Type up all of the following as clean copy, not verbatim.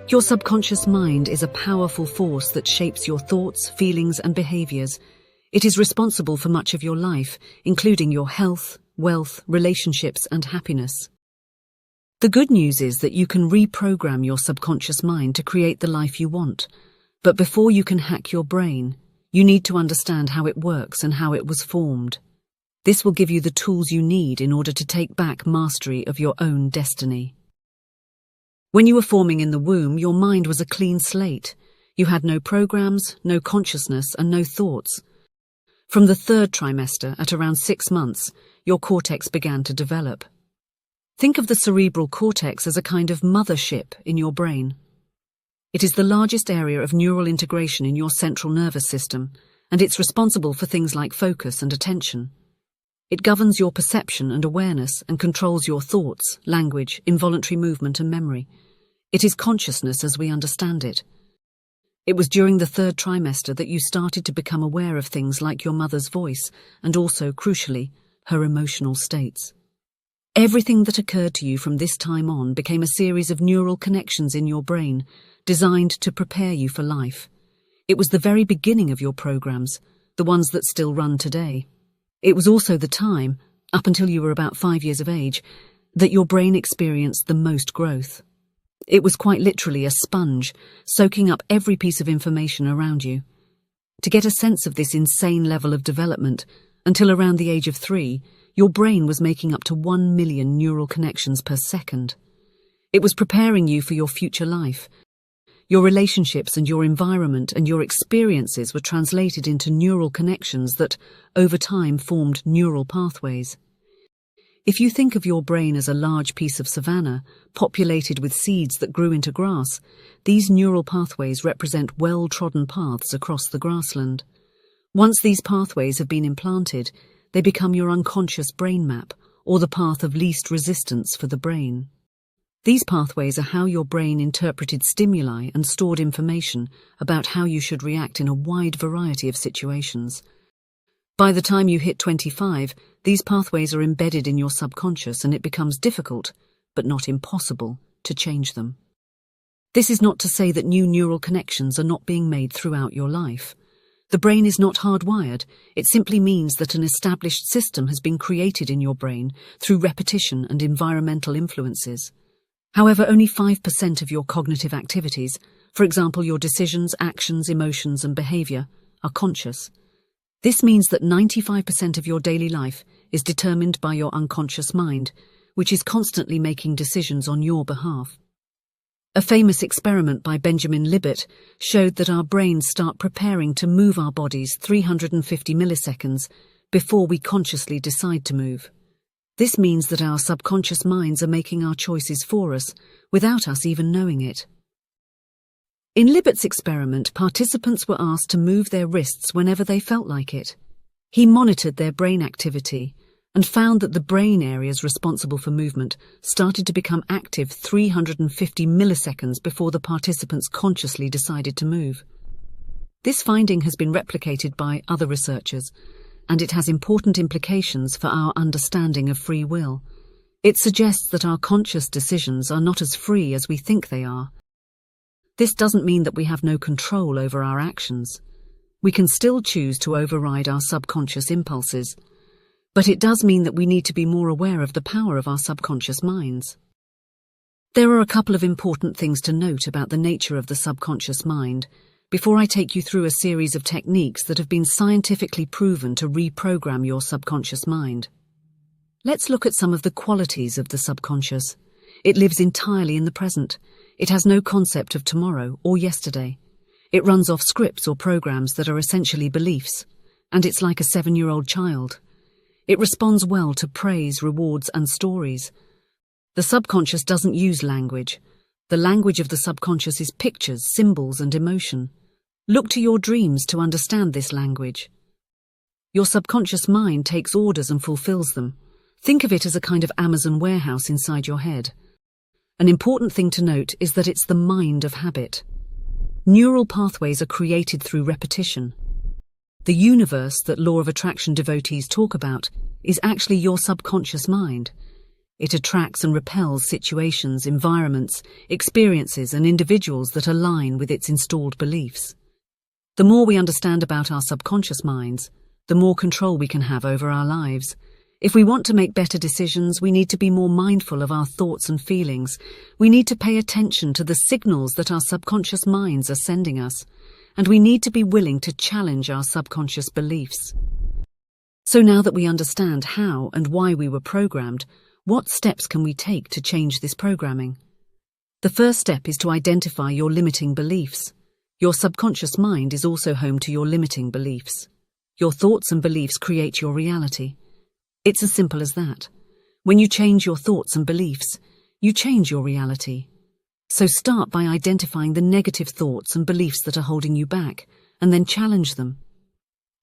Your subconscious mind is a powerful force that shapes your thoughts, feelings, and behaviors. It is responsible for much of your life, including your health, wealth, relationships, and happiness. The good news is that you can reprogram your subconscious mind to create the life you want. But before you can hack your brain, you need to understand how it works and how it was formed. This will give you the tools you need in order to take back mastery of your own destiny. When you were forming in the womb, your mind was a clean slate. You had no programs, no consciousness, and no thoughts. From the third trimester, at around 6 months, your cortex began to develop. Think of the cerebral cortex as a kind of mothership in your brain. It is the largest area of neural integration in your central nervous system, and it's responsible for things like focus and attention. It governs your perception and awareness and controls your thoughts, language, involuntary movement, and memory. It is consciousness as we understand it. It was during the third trimester that you started to become aware of things like your mother's voice and also, crucially, her emotional states. Everything that occurred to you from this time on became a series of neural connections in your brain, designed to prepare you for life. It was the very beginning of your programs, the ones that still run today. It was also the time, up until you were about 5 years of age, that your brain experienced the most growth. It was quite literally a sponge, soaking up every piece of information around you. To get a sense of this insane level of development, until around the age of 3, your brain was making up to 1 million neural connections per second. It was preparing you for your future life. Your relationships and your environment and your experiences were translated into neural connections that, over time, formed neural pathways. If you think of your brain as a large piece of savanna, populated with seeds that grew into grass, these neural pathways represent well-trodden paths across the grassland. Once these pathways have been implanted, they become your unconscious brain map, or the path of least resistance for the brain. These pathways are how your brain interpreted stimuli and stored information about how you should react in a wide variety of situations. By the time you hit 25, these pathways are embedded in your subconscious and it becomes difficult, but not impossible, to change them. This is not to say that new neural connections are not being made throughout your life. The brain is not hardwired. It simply means that an established system has been created in your brain through repetition and environmental influences. However, only 5% of your cognitive activities, for example your decisions, actions, emotions, and behaviour, are conscious. This means that 95% of your daily life is determined by your unconscious mind, which is constantly making decisions on your behalf. A famous experiment by Benjamin Libet showed that our brains start preparing to move our bodies 350 milliseconds before we consciously decide to move. This means that our subconscious minds are making our choices for us, without us even knowing it. In Libet's experiment, participants were asked to move their wrists whenever they felt like it. He monitored their brain activity and found that the brain areas responsible for movement started to become active 350 milliseconds before the participants consciously decided to move. This finding has been replicated by other researchers, and it has important implications for our understanding of free will. It suggests that our conscious decisions are not as free as we think they are. This doesn't mean that we have no control over our actions. We can still choose to override our subconscious impulses, but it does mean that we need to be more aware of the power of our subconscious minds. There are a couple of important things to note about the nature of the subconscious mind before I take you through a series of techniques that have been scientifically proven to reprogram your subconscious mind. Let's look at some of the qualities of the subconscious. It lives entirely in the present. It has no concept of tomorrow or yesterday. It runs off scripts or programs that are essentially beliefs, and it's like a 7-year-old child. It responds well to praise, rewards, and stories. The subconscious doesn't use language. The language of the subconscious is pictures, symbols, and emotion. Look to your dreams to understand this language. Your subconscious mind takes orders and fulfills them. Think of it as a kind of Amazon warehouse inside your head. An important thing to note is that it's the mind of habit. Neural pathways are created through repetition. The universe that law of attraction devotees talk about is actually your subconscious mind. It attracts and repels situations, environments, experiences, and individuals that align with its installed beliefs. The more we understand about our subconscious minds, the more control we can have over our lives. If we want to make better decisions, we need to be more mindful of our thoughts and feelings. We need to pay attention to the signals that our subconscious minds are sending us, and we need to be willing to challenge our subconscious beliefs. So now that we understand how and why we were programmed, what steps can we take to change this programming? The first step is to identify your limiting beliefs. Your subconscious mind is also home to your limiting beliefs. Your thoughts and beliefs create your reality. It's as simple as that. When you change your thoughts and beliefs, you change your reality. So start by identifying the negative thoughts and beliefs that are holding you back, and then challenge them.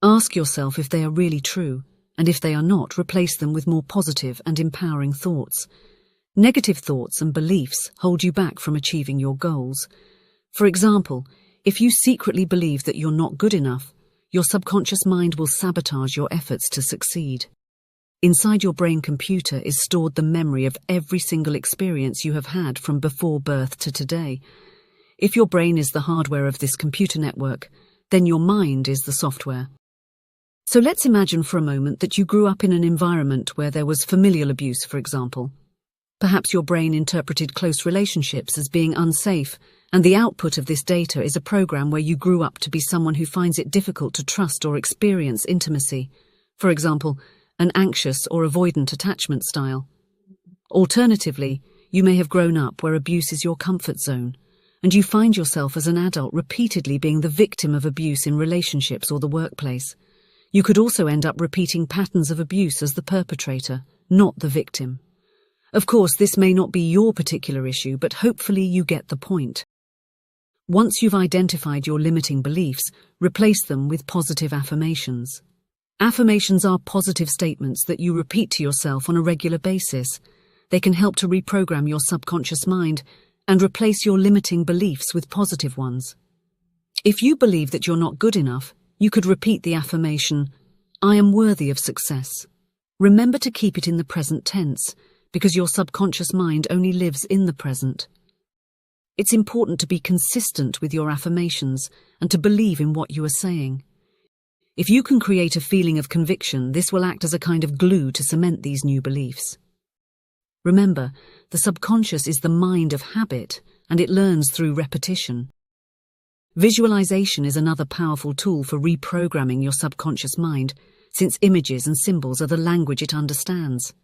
Ask yourself if they are really true, and if they are not, replace them with more positive and empowering thoughts. Negative thoughts and beliefs hold you back from achieving your goals. For example, if you secretly believe that you're not good enough, your subconscious mind will sabotage your efforts to succeed. Inside your brain computer is stored the memory of every single experience you have had from before birth to today. If your brain is the hardware of this computer network, then your mind is the software. So let's imagine for a moment that you grew up in an environment where there was familial abuse, for example. Perhaps your brain interpreted close relationships as being unsafe, and the output of this data is a program where you grew up to be someone who finds it difficult to trust or experience intimacy. For example, an anxious or avoidant attachment style. Alternatively, you may have grown up where abuse is your comfort zone, and you find yourself as an adult repeatedly being the victim of abuse in relationships or the workplace. You could also end up repeating patterns of abuse as the perpetrator, not the victim. Of course, this may not be your particular issue, but hopefully you get the point. Once you've identified your limiting beliefs, replace them with positive affirmations. Affirmations are positive statements that you repeat to yourself on a regular basis. They can help to reprogram your subconscious mind and replace your limiting beliefs with positive ones. If you believe that you're not good enough, you could repeat the affirmation, "I am worthy of success." Remember to keep it in the present tense, because your subconscious mind only lives in the present. It's important to be consistent with your affirmations and to believe in what you are saying. If you can create a feeling of conviction, this will act as a kind of glue to cement these new beliefs. Remember, the subconscious is the mind of habit, and it learns through repetition. Visualization is another powerful tool for reprogramming your subconscious mind, since images and symbols are the language it understands.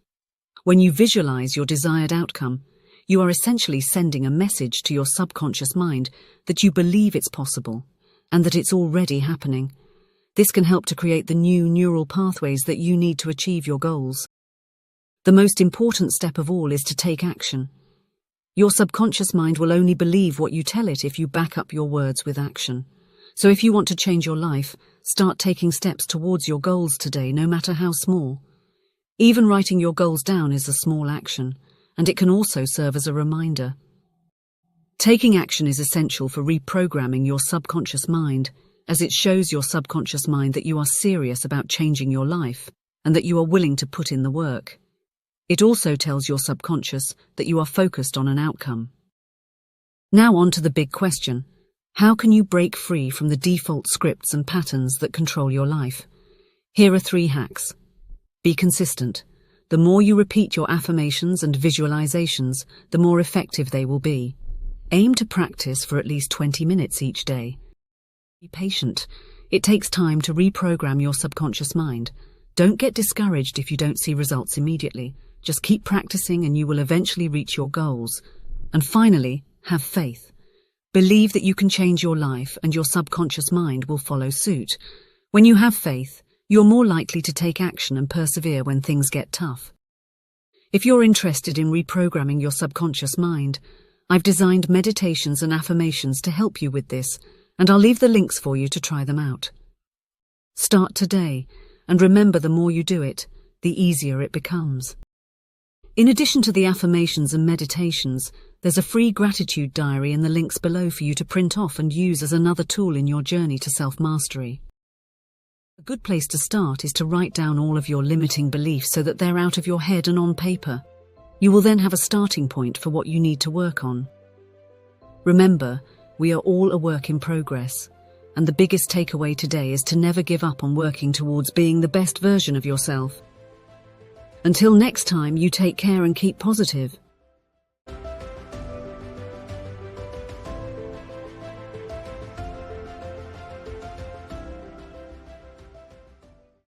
When you visualize your desired outcome, you are essentially sending a message to your subconscious mind that you believe it's possible and that it's already happening. This can help to create the new neural pathways that you need to achieve your goals. The most important step of all is to take action. Your subconscious mind will only believe what you tell it if you back up your words with action. So if you want to change your life, start taking steps towards your goals today, no matter how small. Even writing your goals down is a small action, and it can also serve as a reminder. Taking action is essential for reprogramming your subconscious mind, as it shows your subconscious mind that you are serious about changing your life and that you are willing to put in the work. It also tells your subconscious that you are focused on an outcome. Now on to the big question. How can you break free from the default scripts and patterns that control your life? Here are 3 hacks. Be consistent. The more you repeat your affirmations and visualizations, the more effective they will be. Aim to practice for at least 20 minutes each day. Be patient. It takes time to reprogram your subconscious mind. Don't get discouraged if you don't see results immediately. Just keep practicing and you will eventually reach your goals. And finally, have faith. Believe that you can change your life and your subconscious mind will follow suit. When you have faith, you're more likely to take action and persevere when things get tough. If you're interested in reprogramming your subconscious mind, I've designed meditations and affirmations to help you with this, and I'll leave the links for you to try them out. Start today, and remember, the more you do it, the easier it becomes. In addition to the affirmations and meditations, there's a free gratitude diary in the links below for you to print off and use as another tool in your journey to self-mastery. A good place to start is to write down all of your limiting beliefs so that they're out of your head and on paper. You will then have a starting point for what you need to work on. Remember, we are all a work in progress, and the biggest takeaway today is to never give up on working towards being the best version of yourself. Until next time, you take care and keep positive.